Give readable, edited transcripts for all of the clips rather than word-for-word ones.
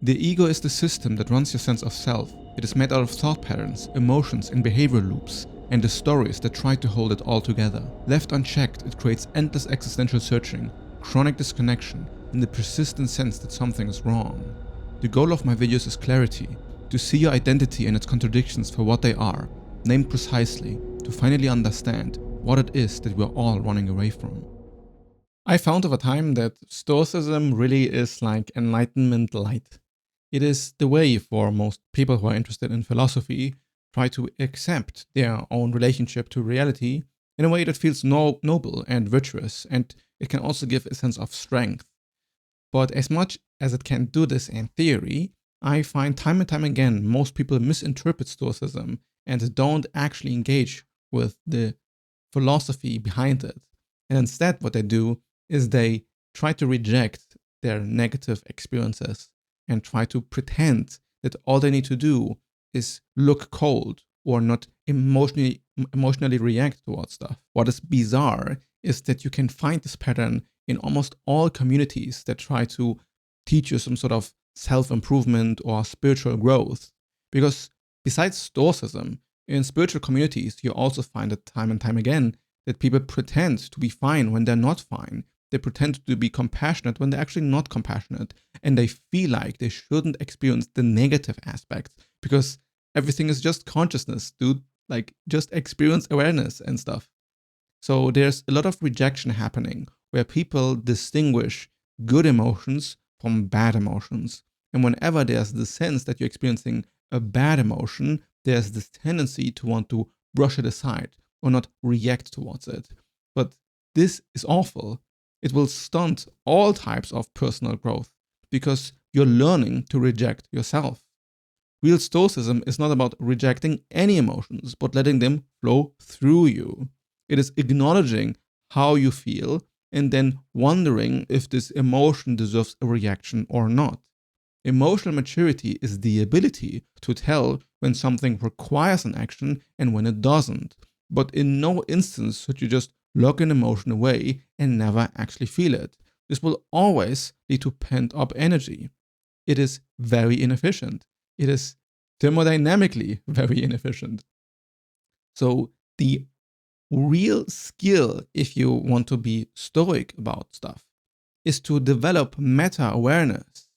The ego is the system that runs your sense of self. It is made out of thought patterns, emotions, and behavior loops, and the stories that try to hold it all together. Left unchecked, it creates endless existential searching, chronic disconnection, and the persistent sense that something is wrong. The goal of my videos is clarity, to see your identity and its contradictions for what they are, named precisely, to finally understand what it is that we're all running away from. I found over time that Stoicism really is like Enlightenment light. It is the way for most people who are interested in philosophy try to accept their own relationship to reality in a way that feels noble and virtuous, and it can also give a sense of strength. But as much as it can do this in theory, I find time and time again most people misinterpret Stoicism and don't actually engage with the philosophy behind it. And instead what they do is they try to reject their negative experiences and try to pretend that all they need to do is look cold or not emotionally react towards stuff. What is bizarre is that you can find this pattern in almost all communities that try to teach you some sort of self-improvement or spiritual growth. Because besides Stoicism, in spiritual communities, you also find it time and time again that people pretend to be fine when they're not fine. They pretend to be compassionate when they're actually not compassionate. And they feel like they shouldn't experience the negative aspects because everything is just consciousness, dude. Like, just experience awareness and stuff. So there's a lot of rejection happening where people distinguish good emotions from bad emotions. And whenever there's the sense that you're experiencing a bad emotion, there's this tendency to want to brush it aside or not react towards it. But this is awful. It will stunt all types of personal growth because you're learning to reject yourself. Real Stoicism is not about rejecting any emotions, but letting them flow through you. It is acknowledging how you feel and then wondering if this emotion deserves a reaction or not. Emotional maturity is the ability to tell when something requires an action and when it doesn't. But in no instance should you just lock an emotion away and never actually feel it. This will always lead to pent-up energy. It is very inefficient. It is thermodynamically very inefficient. So the real skill, if you want to be stoic about stuff, is to develop meta-awareness.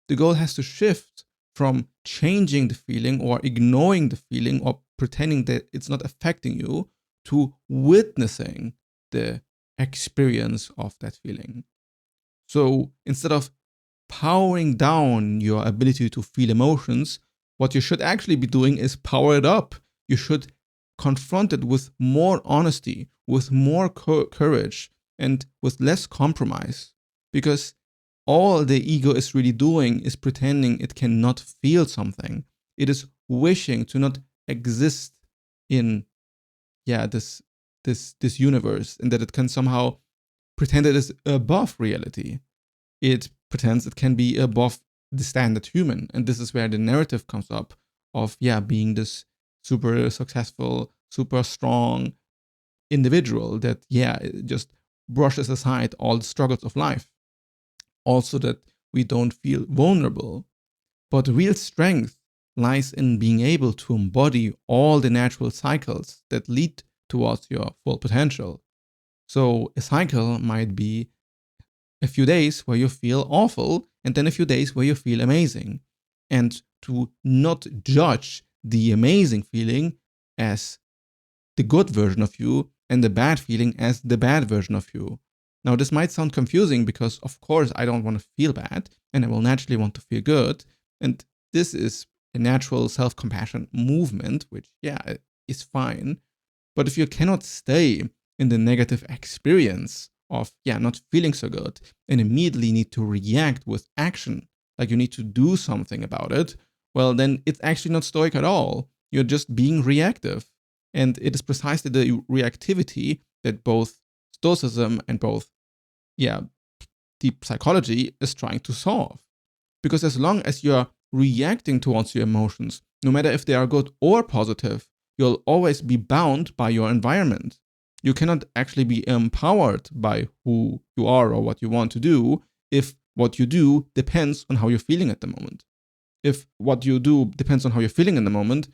The goal has to shift from changing the feeling or ignoring the feeling or pretending that it's not affecting you to witnessing the experience of that feeling. So instead of powering down your ability to feel emotions, what you should actually be doing is power it up. You should confront it with more honesty, with more courage, and with less compromise. Because all the ego is really doing is pretending it cannot feel something. It is wishing to not exist in this universe, and that it can somehow pretend it is above reality. It pretends it can be above the standard human, and this is where the narrative comes up of being this super successful, super strong individual that it just brushes aside all the struggles of life. Also that we don't feel vulnerable. But real strength lies in being able to embody all the natural cycles that lead towards your full potential. So a cycle might be a few days where you feel awful and then a few days where you feel amazing. And to not judge the amazing feeling as the good version of you and the bad feeling as the bad version of you. Now, this might sound confusing because, of course, I don't want to feel bad and I will naturally want to feel good. And this is a natural self-compassion movement, which, is fine. But if you cannot stay in the negative experience of, not feeling so good and immediately need to react with action, like you need to do something about it, well, then it's actually not stoic at all. You're just being reactive. And it is precisely the reactivity that both Stoicism and both deep psychology is trying to solve. Because as long as you're reacting towards your emotions, no matter if they are good or positive, you'll always be bound by your environment. You cannot actually be empowered by who you are or what you want to do if what you do depends on how you're feeling at the moment. If what you do depends on how you're feeling in the moment,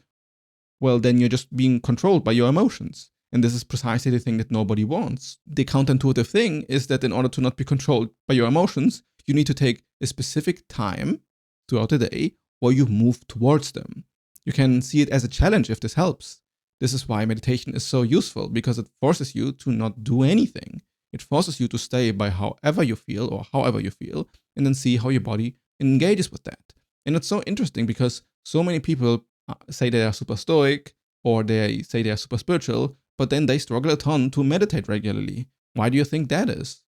well, then you're just being controlled by your emotions. And this is precisely the thing that nobody wants. The counterintuitive thing is that in order to not be controlled by your emotions, you need to take a specific time throughout the day where you move towards them. You can see it as a challenge if this helps. This is why meditation is so useful, because it forces you to not do anything. It forces you to stay by however you feel or however you feel, and then see how your body engages with that. And it's so interesting because so many people say they are super stoic or they say they are super spiritual, but then they struggle a ton to meditate regularly. Why do you think that is?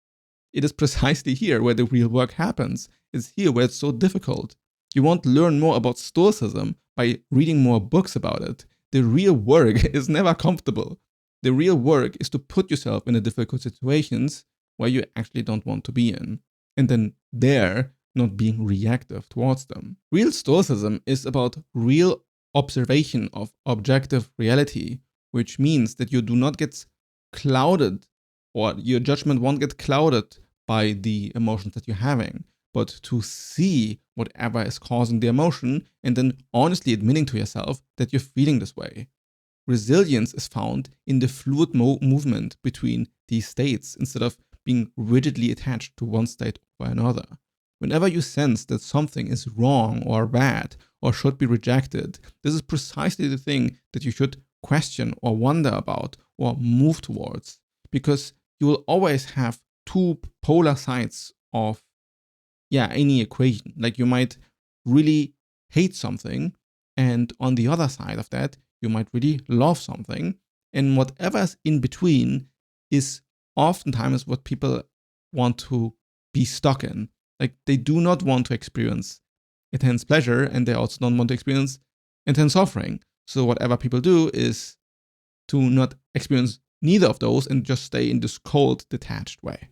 It is precisely here where the real work happens. It's here where it's so difficult. You won't learn more about Stoicism by reading more books about it. The real work is never comfortable. The real work is to put yourself in the difficult situations where you actually don't want to be in, and then there, not being reactive towards them. Real Stoicism is about real observation of objective reality, which means that you do not get clouded, or your judgment won't get clouded by the emotions that you're having, but to see whatever is causing the emotion and then honestly admitting to yourself that you're feeling this way. Resilience is found in the fluid movement between these states instead of being rigidly attached to one state or another. Whenever you sense that something is wrong or bad or should be rejected, this is precisely the thing that you should question or wonder about or move towards, because you will always have two polar sides of any equation. Like you might really hate something, and on the other side of that, you might really love something. And whatever's in between is oftentimes what people want to be stuck in. Like they do not want to experience intense pleasure, and they also don't want to experience intense suffering. So whatever people do is to not experience neither of those and just stay in this cold, detached way.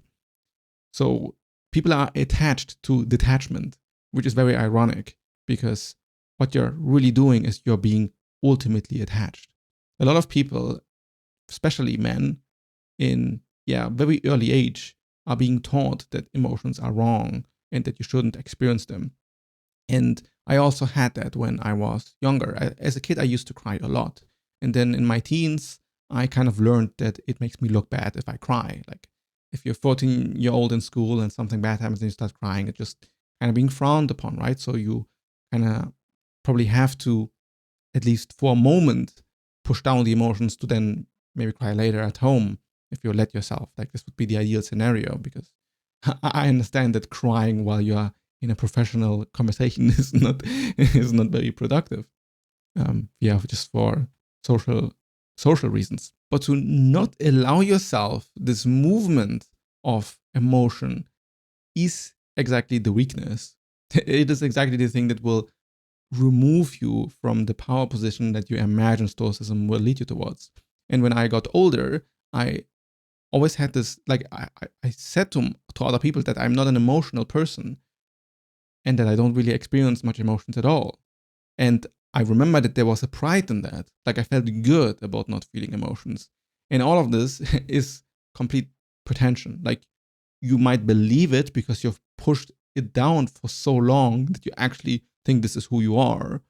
So people are attached to detachment, which is very ironic because what you're really doing is you're being ultimately attached. A lot of people, especially men in very early age, are being taught that emotions are wrong and that you shouldn't experience them. And I also had that when I was younger. As a kid, I used to cry a lot. And then in my teens, I kind of learned that it makes me look bad if I cry. Like if you're 14-year-old in school and something bad happens and you start crying, it's just kind of being frowned upon, right? So you kind of probably have to, at least for a moment, push down the emotions to then maybe cry later at home if you let yourself. Like this would be the ideal scenario, because I understand that crying while you're in a professional conversation is not very productive. Just for social reasons. But to not allow yourself this movement of emotion is exactly the weakness. It is exactly the thing that will remove you from the power position that you imagine Stoicism will lead you towards. And when I got older, I always had this, like I said to other people that I'm not an emotional person and that I don't really experience much emotions at all. And I remember that there was a pride in that. Like I felt good about not feeling emotions. And all of this is complete pretension. Like you might believe it because you've pushed it down for so long that you actually think this is who you are.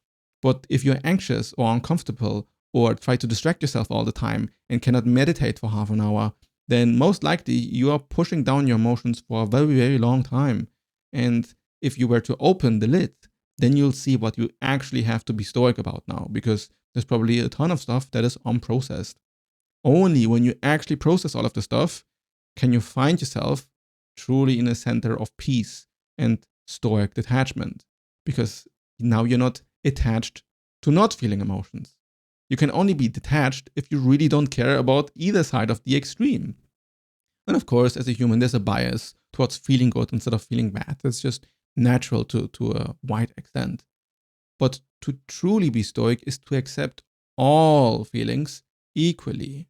But if you're anxious or uncomfortable or try to distract yourself all the time and cannot meditate for half an hour, then most likely you are pushing down your emotions for a very, very long time. And if you were to open the lid, then you'll see what you actually have to be stoic about now, because there's probably a ton of stuff that is unprocessed. Only when you actually process all of the stuff can you find yourself truly in a center of peace and stoic detachment, because now you're not attached to not feeling emotions. You can only be detached if you really don't care about either side of the extreme. And of course, as a human, there's a bias towards feeling good instead of feeling bad. That's just natural to a wide extent. But to truly be stoic is to accept all feelings equally.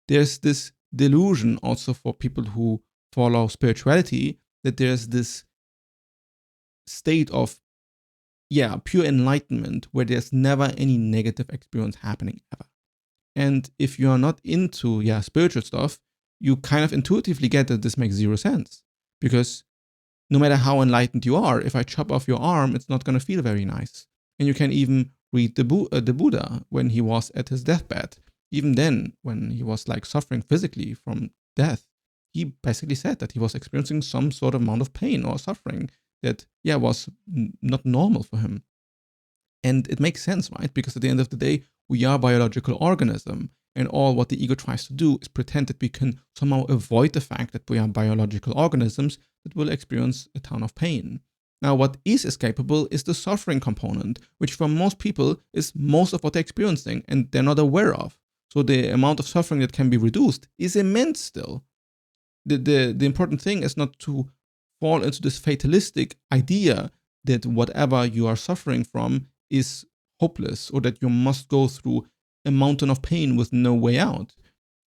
There's this delusion also for people who follow spirituality, that there's this state of pure enlightenment where there's never any negative experience happening ever. And if you are not into spiritual stuff, you kind of intuitively get that this makes zero sense, because no matter how enlightened you are, if I chop off your arm, it's not going to feel very nice. And you can even read the Buddha when he was at his deathbed. Even then, when he was like suffering physically from death, he basically said that he was experiencing some sort of amount of pain or suffering that, was not normal for him. And it makes sense, right? Because at the end of the day, we are a biological organism. And all what the ego tries to do is pretend that we can somehow avoid the fact that we are biological organisms that will experience a ton of pain. Now, what is escapable is the suffering component, which for most people is most of what they're experiencing and they're not aware of. So the amount of suffering that can be reduced is immense still. The important thing is not to fall into this fatalistic idea that whatever you are suffering from is hopeless or that you must go through a mountain of pain with no way out.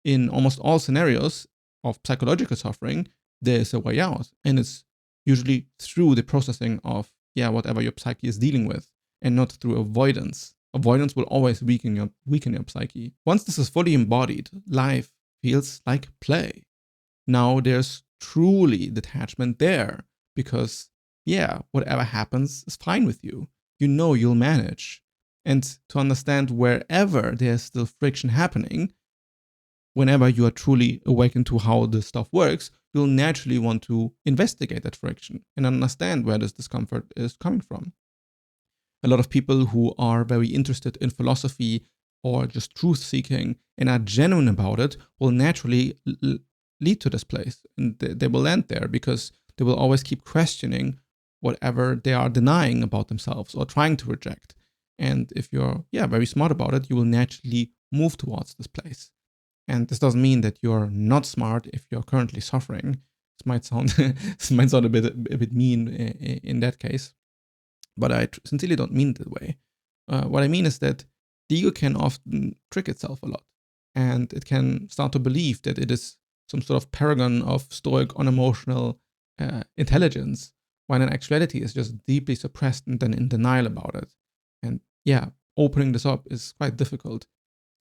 In almost all scenarios of psychological suffering, there is a way out, and it's usually through the processing of whatever your psyche is dealing with, and not through avoidance. Avoidance will always weaken your psyche. Once this is fully embodied, life feels like play. Now there's truly detachment there because whatever happens is fine with you. You know you'll manage. And to understand wherever there's still friction happening, whenever you are truly awakened to how this stuff works, you'll naturally want to investigate that friction and understand where this discomfort is coming from. A lot of people who are very interested in philosophy or just truth seeking and are genuine about it will naturally lead to this place, and they will land there because they will always keep questioning whatever they are denying about themselves or trying to reject. And if you're very smart about it, you will naturally move towards this place. And this doesn't mean that you're not smart if you're currently suffering. This might sound a bit mean in that case, but I sincerely don't mean it that way. What I mean is that the ego can often trick itself a lot, and it can start to believe that it is some sort of paragon of Stoic unemotional intelligence, when in actuality it's just deeply suppressed and then in denial about it. And opening this up is quite difficult.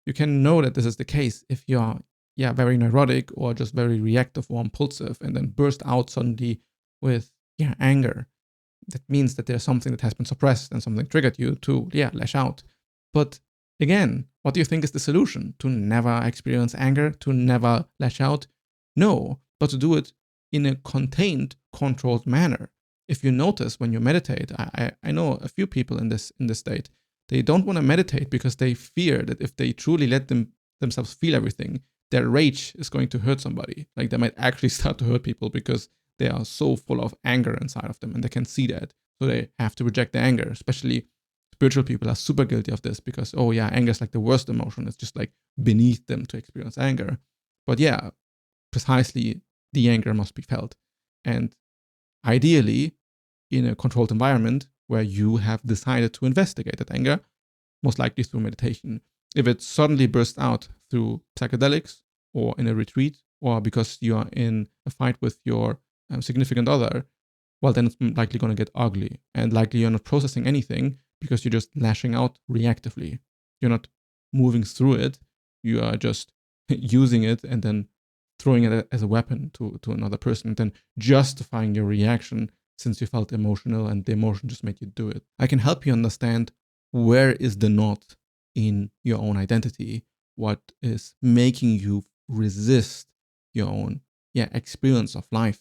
You can know that this is the case if you're very neurotic or just very reactive or impulsive and then burst out suddenly with anger. That means that there's something that has been suppressed and something triggered you to lash out. But again, what do you think is the solution? To never experience anger, to never lash out? No, but to do it in a contained, controlled manner. If you notice when you meditate, I know a few people in this state, they don't want to meditate because they fear that if they truly let themselves feel everything, their rage is going to hurt somebody. Like they might actually start to hurt people because they are so full of anger inside of them and they can see that. So they have to reject the anger. Especially spiritual people are super guilty of this because, anger is like the worst emotion. It's just like beneath them to experience anger. But precisely the anger must be felt. And ideally, in a controlled environment where you have decided to investigate that anger, most likely through meditation. If it suddenly bursts out through psychedelics or in a retreat or because you are in a fight with your significant other, well, then it's likely going to get ugly and likely you're not processing anything because you're just lashing out reactively. You're not moving through it. You are just using it and then throwing it as a weapon to another person and then justifying your reaction since you felt emotional and the emotion just made you do it. I can help you understand where is the knot in your own identity, what is making you resist your own experience of life.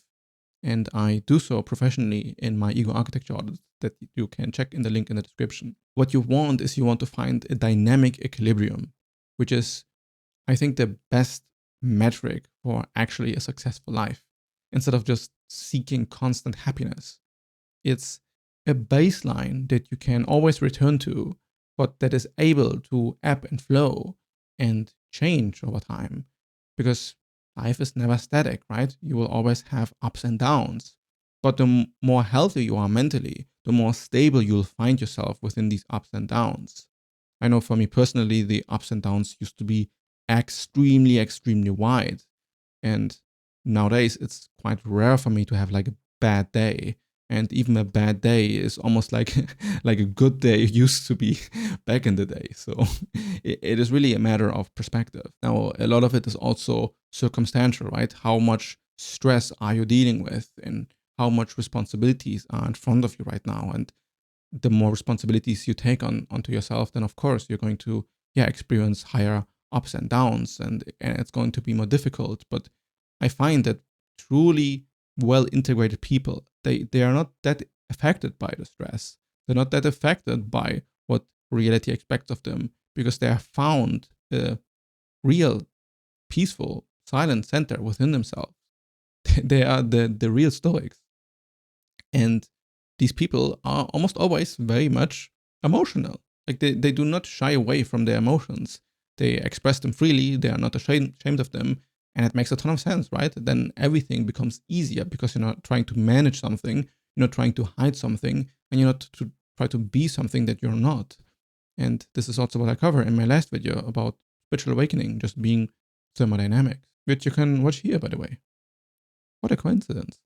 And I do so professionally in my ego architecture audit that you can check in the link in the description. What you want is you want to find a dynamic equilibrium, which is, I think, the best metric for actually a successful life. Instead of just seeking constant happiness, it's a baseline that you can always return to, but that is able to ebb and flow and change over time. Because life is never static, right? You will always have ups and downs. But the more healthy you are mentally, the more stable you'll find yourself within these ups and downs. I know for me personally, the ups and downs used to be extremely, extremely wide. And nowadays, it's quite rare for me to have like a bad day. And even a bad day is almost like like a good day used to be back in the day. So it is really a matter of perspective. Now, a lot of it is also circumstantial, right? How much stress are you dealing with? And how much responsibilities are in front of you right now. And the more responsibilities you take onto yourself, then of course you're going to experience higher ups and downs, and it's going to be more difficult. But I find that truly well integrated people, they are not that affected by the stress. They're not that affected by what reality expects of them, because they have found a real peaceful silent center within themselves. They are the real Stoics. And these people are almost always very much emotional. Like they do not shy away from their emotions. They express them freely. They are not ashamed of them. And it makes a ton of sense, right? Then everything becomes easier because you're not trying to manage something. You're not trying to hide something. And you're not to try to be something that you're not. And this is also what I cover in my last video about spiritual awakening, just being thermodynamic, which you can watch here, by the way. What a coincidence.